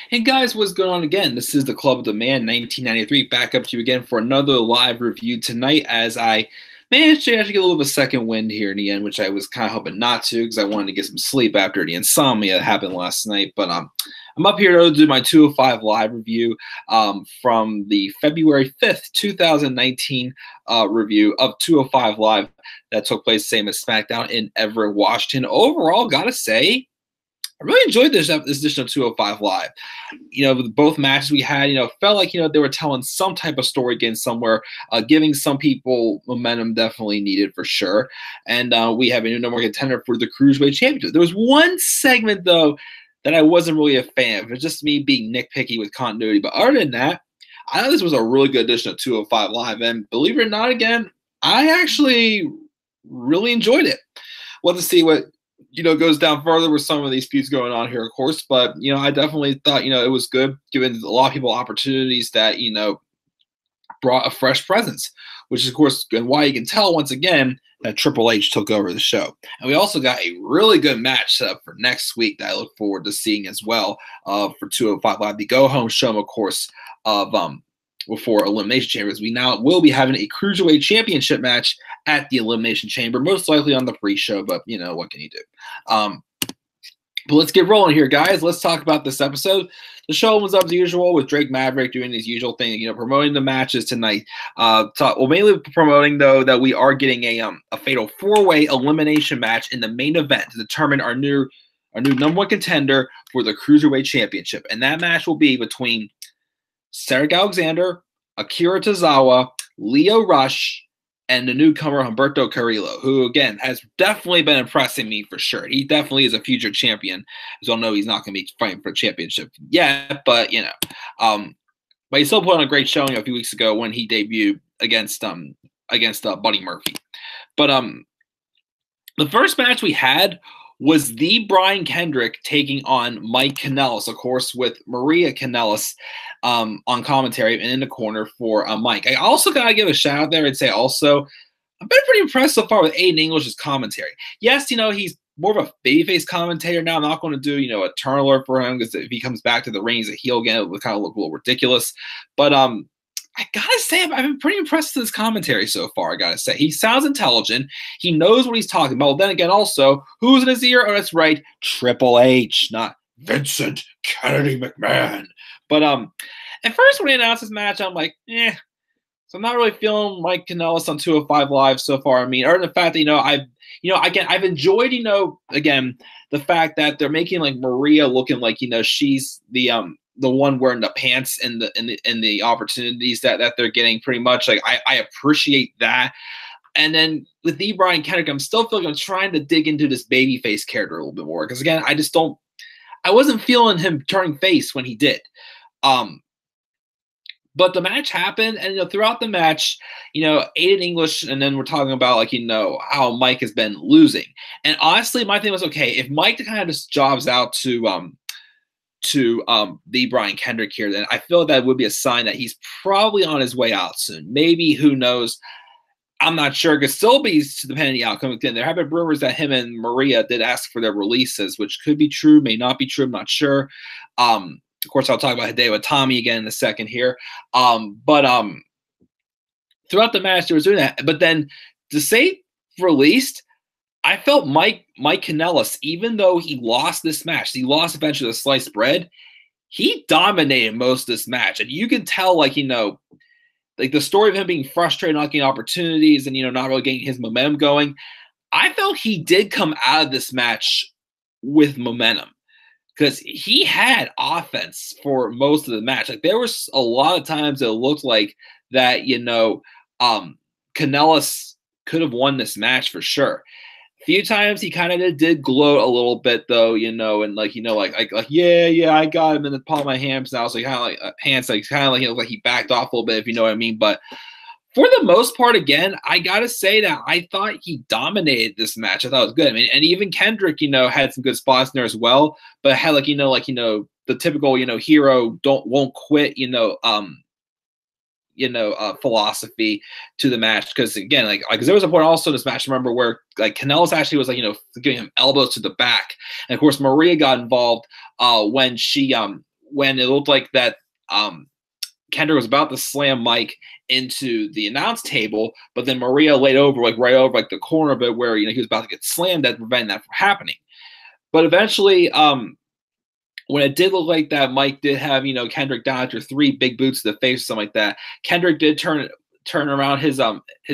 Hey guys, what's going on again? This is the Club of the Man 1993 back up to you again for another live review tonight as I managed to actually get a little bit of a second wind here in the end, which I was kind of hoping not to because I wanted to get some sleep after the insomnia that happened last night. But I'm up here to do my 205 live review from the February 5th, 2019 review of 205 Live that took place same as SmackDown in Everett, Washington. Overall, gotta say, I really enjoyed this edition of 205 Live. With both matches we had, felt like, they were telling some type of story again somewhere, giving some people momentum definitely needed for sure. And we have a new number one contender for the Cruiserweight Championship. There was one segment, though, that I wasn't really a fan of. It was just me being nitpicky with continuity. But other than that, I thought this was a really good edition of 205 Live. And believe it or not, again, I actually really enjoyed it. We'll have to see what goes down further with some of these feuds going on here, of course. But, I definitely thought, it was good, giving a lot of people opportunities that, brought a fresh presence, which is, of course, and why you can tell, once again, that Triple H took over the show. And we also got a really good match set up for next week that I look forward to seeing as well for 205 Live. The go-home show, of course, of before Elimination Chambers. We now will be having a Cruiserweight Championship match at the Elimination Chamber, most likely on the pre-show, but, what can you do? But let's get rolling here, guys. Let's talk about this episode. The show was up as usual with Drake Maverick doing his usual thing, promoting the matches tonight. Mainly promoting, though, that we are getting a fatal four-way elimination match in the main event to determine our new number one contender for the Cruiserweight Championship. And that match will be between Cedric Alexander, Akira Tozawa, Lio Rush, and the newcomer Humberto Carrillo, who, again, has definitely been impressing me for sure. He definitely is a future champion. As you'll know, he's not going to be fighting for a championship yet, but, but he still put on a great showing a few weeks ago when he debuted against Buddy Murphy. But the first match we had was the Brian Kendrick taking on Mike Kanellis, of course, with Maria Kanellis on commentary and in the corner for Mike. I also got to give a shout out there and say also, I've been pretty impressed so far with Aiden English's commentary. Yes, he's more of a babyface commentator now. I'm not going to do, a turn alert for him because if he comes back to the ring as a heel again, it would kind of look a little ridiculous. But I gotta say, I've been pretty impressed with his commentary so far, I gotta say. He sounds intelligent. He knows what he's talking about. Well, then again, also, who's in his ear? Oh, that's right, Triple H, not Vincent Kennedy McMahon. But at first when he announced this match, I'm like, So I'm not really feeling Mike Kanellis on 205 Live so far. I mean, other than the fact that, I've enjoyed, again, the fact that they're making like Maria looking like, she's the one wearing the pants and the opportunities that they're getting pretty much. Like I appreciate that. And then with the Brian Kendrick, I'm still feeling I'm trying to dig into this babyface character a little bit more. Because again, I wasn't feeling him turning face when he did. But the match happened, and throughout the match, Aiden English, and then we're talking about how Mike has been losing. And honestly, my thing was, okay, if Mike kind of just jobs out to the Brian Kendrick here, then I feel that would be a sign that he's probably on his way out soon. Maybe, who knows? I'm not sure. It could still be depending on the outcome. Again, there have been rumors that him and Maria did ask for their releases, which could be true, may not be true. I'm not sure. Of course, I'll talk about Hideo Itami again in a second here. But throughout the match, they was doing that. But then to say released, I felt Mike Kanellis, even though he lost this match, he lost eventually the sliced bread, he dominated most of this match. And you can tell, like the story of him being frustrated, not getting opportunities, and, not really getting his momentum going. I felt he did come out of this match with momentum because he had offense for most of the match. Like there was a lot of times it looked like that, Kanellis could have won this match for sure. Few times he kind of did gloat a little bit though, and yeah, I got him in the palm of my hands now. So kind of like he backed off a little bit, if you know what I mean. But for the most part, again, I gotta say that I thought he dominated this match. I thought it was good. I mean, and even Kendrick, had some good spots in there as well. But had the typical, hero won't quit, philosophy to the match. Because again, because there was a point also in this match, remember, where Kanellis actually was giving him elbows to the back, and of course Maria got involved when she when it looked like that Kendrick was about to slam Mike into the announce table, but then Maria laid over, like right over like the corner of it where, he was about to get slammed to prevent that from happening. But eventually, when it did look like that Mike did have, Kendrick down after 3 big boots to the face or something like that, Kendrick did turn around his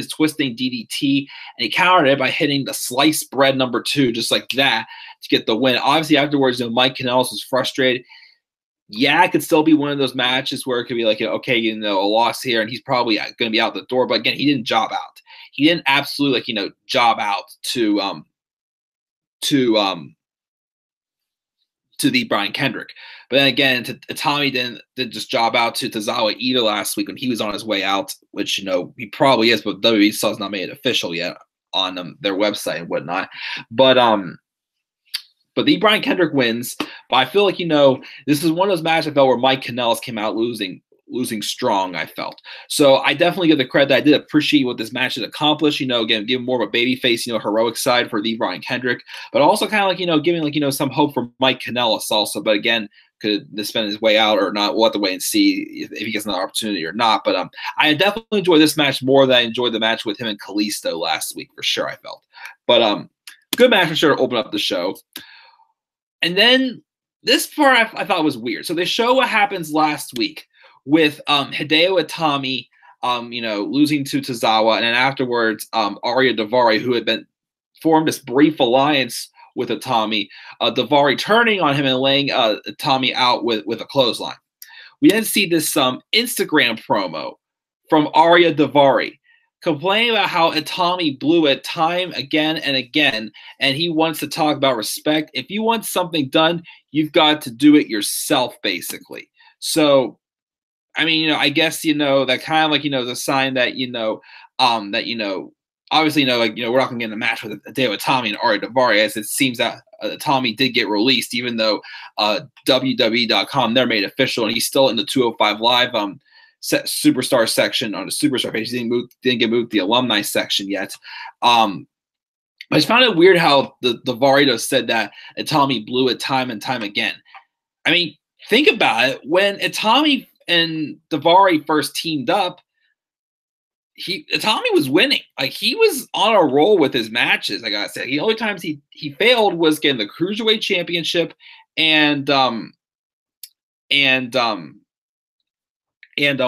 twisting DDT, and he countered it by hitting the sliced bread number 2 just like that to get the win. Obviously, afterwards, Mike Kanellis was frustrated. Yeah, it could still be one of those matches where it could be like, okay, a loss here, and he's probably going to be out the door. But again, he didn't job out. He didn't absolutely, job out to the Brian Kendrick. But then again, Tommy didn't just job out to Tozawa either last week when he was on his way out, which, he probably is, but WWE still has not made it official yet on their website and whatnot. But the Brian Kendrick wins. But I feel like, this is one of those matches I felt where Mike Kanellis came out losing strong, I felt. So I definitely give the credit. I did appreciate what this match has accomplished, again, give more of a babyface, heroic side for the Brian Kendrick, but also kind of like, giving some hope for Mike Kanellis also. But again, could spend his way out or not? We'll have to wait and see if he gets another opportunity or not. But I definitely enjoyed this match more than I enjoyed the match with him and Kalisto last week, for sure, I felt. But good match for sure to open up the show. And then this part I thought was weird. So they show what happens last week with Hideo Itami, losing to Tozawa, and then afterwards, Arya Daivari, who had been formed this brief alliance with Itami, Daivari turning on him and laying Itami out with a clothesline. We then see this Instagram promo from Arya Daivari, complaining about how Itami blew it time again and again, and he wants to talk about respect. If you want something done, you've got to do it yourself, basically. So, I mean, I guess, that kind of like, the sign that, obviously, we're not going to get in a match with Hideo Itami and Arya Daivari, as it seems that Itami did get released, even though WWE.com, they're made official, and he's still in the 205 Live superstar section on the superstar page. He didn't get moved to the alumni section yet. I just found it weird how the Daivari said that Itami blew it time and time again. I mean, think about it. When Itami and Daivari first teamed up, Itami was winning. Like, he was on a roll with his matches. Like I said, the only times he failed was getting the Cruiserweight Championship and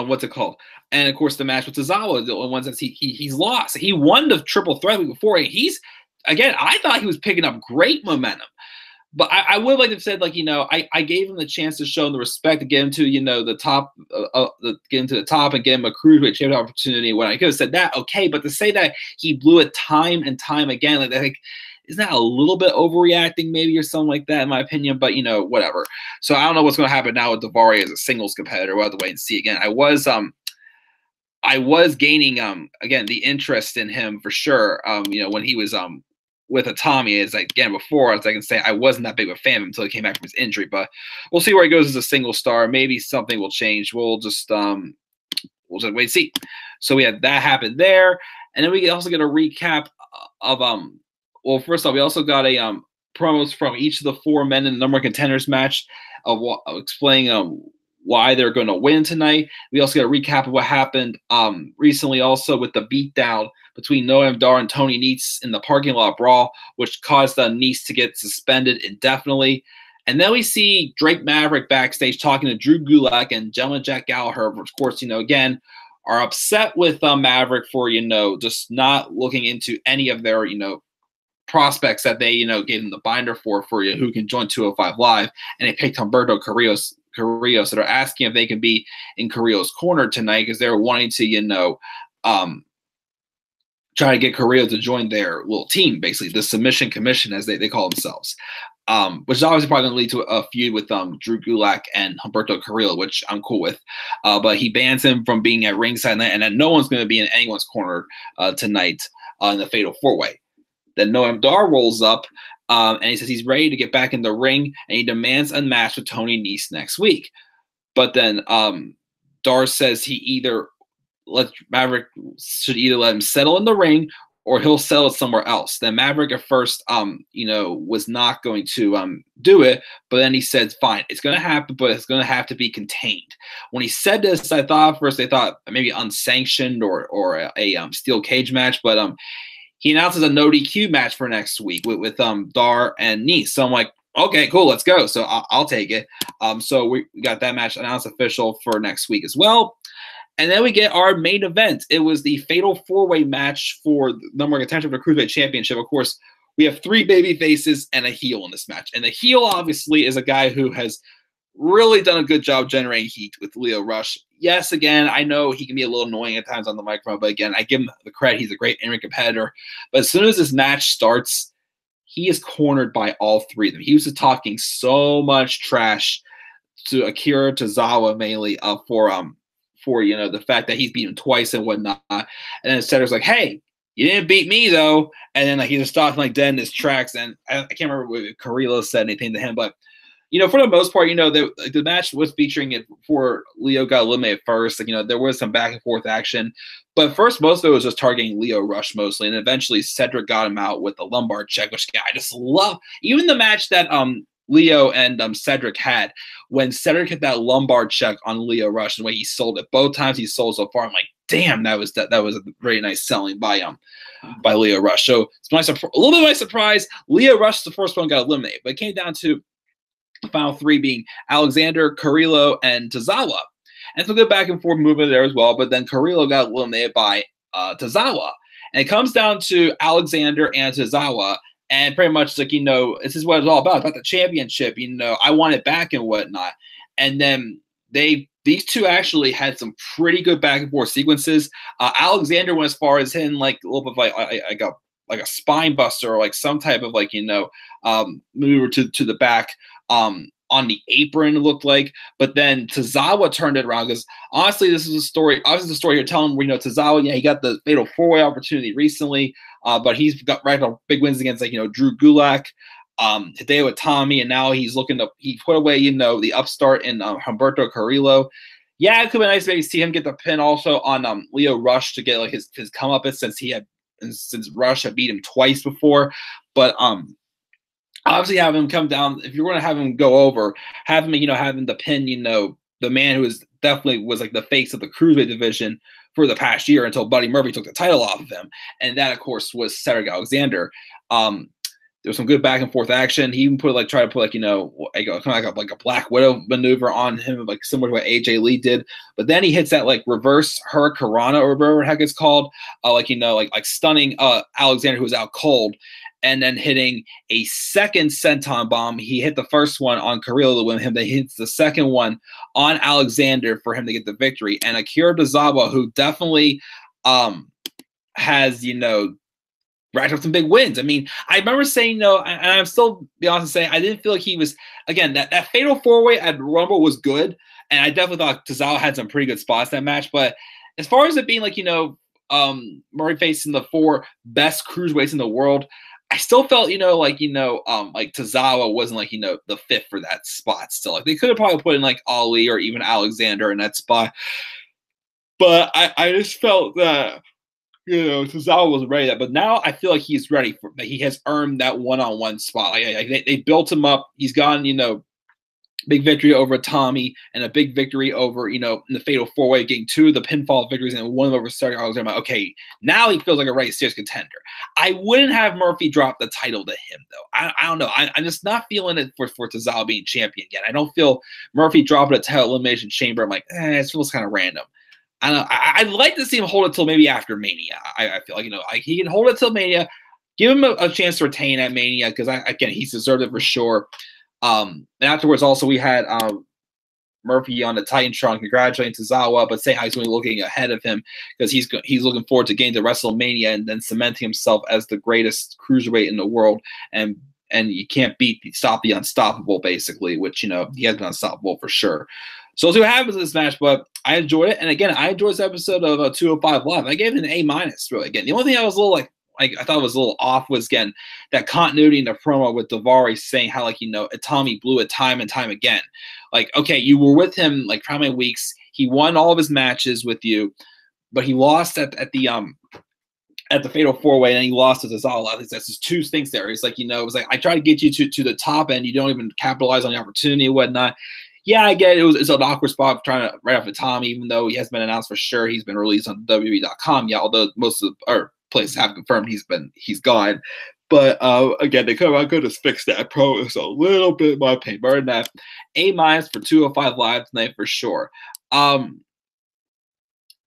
what's it called? And of course, the match with Tozawa, the only ones that he's lost. He won the triple threat week before. I thought he was picking up great momentum. But I would like to have said, like, I gave him the chance to show him the respect to get him to, the top, get him to the top and get him a cruiserweight championship opportunity. When I could have said that, okay, but to say that he blew it time and time again, like, isn't that a little bit overreacting, maybe, or something like that, in my opinion? But whatever. So I don't know what's going to happen now with Daivari as a singles competitor. We'll have to wait and see again. I was gaining again the interest in him for sure. When he was with Itami, as again before, as I can say, I wasn't that big of a fan of him until he came back from his injury. But we'll see where he goes as a single star. Maybe something will change. We'll just wait and see. So we had that happen there, and then we also get a recap of well, first off, we also got a promos from each of the 4 men in the number one contenders match of explaining why they're going to win tonight. We also got a recap of what happened recently also with the beatdown between Noam Dar and Tony Nese in the parking lot brawl, which caused Nese to get suspended indefinitely. And then we see Drake Maverick backstage talking to Drew Gulak and Gentleman Jack Gallagher, which, of course, again, are upset with Maverick for, just not looking into any of their, prospects that they, gave them the binder for who can join 205 Live. And they picked Humberto Carrillo. So they're asking if they can be in Carrillo's corner tonight because they're wanting to, try to get Carrillo to join their little team, basically, the Submission Commission, as they call themselves, which is obviously probably going to lead to a feud with Drew Gulak and Humberto Carrillo, which I'm cool with. But he bans him from being at ringside, and that no one's going to be in anyone's corner tonight in the Fatal 4-Way. Then Noam Dar rolls up, and he says he's ready to get back in the ring, and he demands a match with Tony Nese next week. But then Dar says Maverick should either let him settle in the ring or he'll sell it somewhere else. Then Maverick at first, was not going to do it, but then he said, fine, it's going to happen, but it's going to have to be contained. When he said this, I thought first they thought maybe unsanctioned or a steel cage match, but he announces a no DQ match for next week with Dar and Nice. So I'm like, okay, cool, let's go. So I'll take it. So we got that match announced official for next week as well. And then we get our main event. It was the fatal four-way match for the number one contention for the Cruiserweight Championship. Of course, we have 3 baby faces and a heel in this match. And the heel, obviously, is a guy who has really done a good job generating heat with Lio Rush. Yes, again, I know he can be a little annoying at times on the microphone, but again, I give him the credit. He's a great in-ring competitor. But as soon as this match starts, he is cornered by all 3 of them. He was just talking so much trash to Akira Tozawa mainly for the fact that he's beat him twice and whatnot. And then Cedric's like, hey, you didn't beat me though. And then he just stopped dead in his tracks. And I can't remember if Carrillo said anything to him, but for the most part, the match was featuring it before Lio got eliminated first. There was some back and forth action, but first most of it was just targeting Lio Rush mostly, and eventually Cedric got him out with a lumbar check, which I just love. Even the match that Lio and Cedric had, when Cedric hit that lumbar check on Lio Rush, and the way he sold it, both times he sold so far, I'm like, damn, that was a very nice selling by Lio Rush. So it's a little bit of my surprise. Lio Rush, the first one, got eliminated, but it came down to the final 3 being Alexander, Carrillo, and Tozawa. And some good back and forth movement there as well, but then Carrillo got eliminated by Tozawa. And it comes down to Alexander and Tozawa. And pretty much like, this is what it's all about the championship. I want it back and whatnot. And then these two actually had some pretty good back and forth sequences. Alexander went as far as hitting like a little bit of like a spine buster or like some type of maneuver to the back on the apron, it looked like. But then Tozawa turned it around because honestly, this is a story. Obviously, the story you're telling where Tozawa, he got the fatal 4-way opportunity recently. But he's got right on big wins against Drew Gulak, Hideo Itami, and now he put away the upstart in Humberto Carrillo. Yeah, it could be nice to maybe see him get the pin also on Lio Rush to get his comeuppance since Rush had beat him twice before. But obviously have him come down. If you're going to have him go over, have him have him the pin the man who definitely was like the face of the Cruiserweight division for the past year until Buddy Murphy took the title off of him. And that, of course, was Cedric Alexander. There was some good back and forth action. He even tried to put kind of like a Black Widow maneuver on him, like similar to what AJ Lee did. But then he hits that reverse Hurricanrana or whatever the heck it's called, stunning Alexander, who was out cold, and then hitting a second senton bomb. He hit the first one on Carrillo to win him. Then he hits the second one on Alexander for him to get the victory. And Akira Tozawa, who definitely has racked up some big wins. I mean, I remember saying and I'm still be honest and saying I didn't feel like he was, again, that fatal 4-way at Rumble was good, and I definitely thought Tozawa had some pretty good spots in that match. But as far as it being Murray facing the 4 best cruiserweights in the world, I still felt, Tozawa wasn't the fit for that spot still. They could have probably put in Ali or even Alexander in that spot. But I just felt that, Tozawa was ready that. But now I feel like he's ready that he has earned that one-on-one spot. They built him up. He's gotten, big victory over Tommy and a big victory over, in the fatal 4-way, getting 2 of the pinfall victories and 1 over Cedric Alexander. Okay, now he feels like a right serious contender. I wouldn't have Murphy drop the title to him, though. I don't know. I'm just not feeling it for Tozawa being champion again. I don't feel Murphy dropping a title Elimination Chamber. I'm like, it feels kind of random. I don't know. I'd like to see him hold it till maybe after Mania. I feel like, he can hold it till Mania. Give him a chance to retain at Mania because, again, he's deserved it for sure. And afterwards, also, we had Murphy on the Titantron congratulating Tozawa, but say how he's really looking ahead of him because he's looking forward to getting to WrestleMania and then cementing himself as the greatest cruiserweight in the world. And you can't stop the unstoppable, basically, which, he has been unstoppable for sure. So we'll see what happens in this match, but I enjoyed it. And again, I enjoyed this episode of 205 Live. I gave it an A-, really. Again, the only thing I was a little I thought was a little off was, again, that continuity in the promo with Daivari saying how, Tommy blew it time and time again. Okay, you were with him, for how many weeks? He won all of his matches with you, but he lost at the at the Fatal 4-Way, and he lost to Zazala. That's just two things there. It's like, it was like, I try to get you to the top end. You don't even capitalize on the opportunity and whatnot. Yeah, I get it. It's an awkward spot trying to right off the Tommy, even though he has been announced for sure. He's been released on WWE.com. Yeah, although most of our places have confirmed he's gone. But again, they could have fixed that. Pro is a little bit, in my opinion, better than that. A- for 205 Live tonight for sure.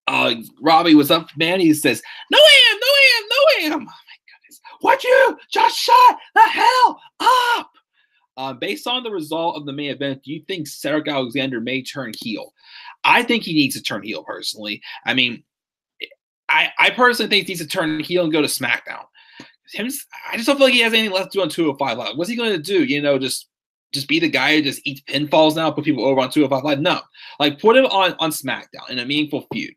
Robbie was up, man. He says, "No am, no am, no am." Oh my goodness! What you just shut the hell up? Based on the result of the main event, do you think Cedric Alexander may turn heel? I think he needs to turn heel personally. I mean, I personally think he needs to turn heel and go to SmackDown. I just don't feel like he has anything left to do on 205 Live. What's he going to do? Just be the guy who just eats pinfalls now, put people over on 205 Live? No. Like, put him on SmackDown in a meaningful feud.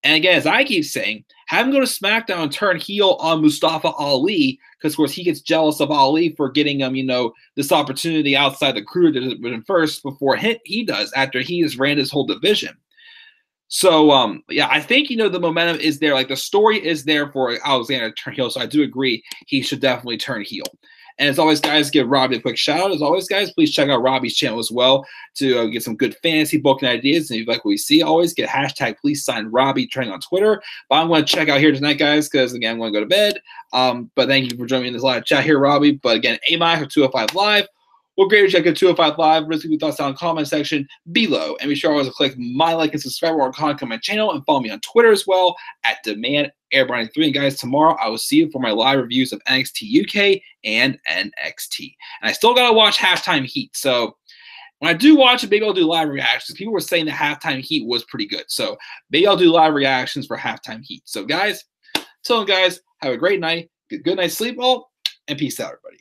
And again, as I keep saying, have him go to SmackDown and turn heel on Mustafa Ali, because, of course, he gets jealous of Ali for getting him, this opportunity outside the crew that did it first before he does, after he has ran his whole division. So, yeah, I think, the momentum is there. Like, the story is there for Alexander to turn heel, so I do agree he should definitely turn heel. And as always, guys, give Robbie a quick shout out. As always, guys, please check out Robbie's channel as well to get some good fantasy booking ideas. And if you like what we see, always get hashtag please sign Robbie trending on Twitter. But I'm going to check out here tonight, guys, because, again, I'm going to go to bed. But thank you for joining me in this live chat here, Robbie. But, again, A- for 205 Live. We're great to check out 205 Live. Please leave your thoughts down in the comment section below. And be sure always to click my like and subscribe or contact my channel, and follow me on Twitter as well at DemandAirburning3. And guys, tomorrow I will see you for my live reviews of NXT UK and NXT. And I still got to watch Halftime Heat. So when I do watch it, maybe I'll do live reactions. People were saying the Halftime Heat was pretty good. So maybe I'll do live reactions for Halftime Heat. So guys, till then, guys, have a great night. Good night's sleep all, and peace out, everybody.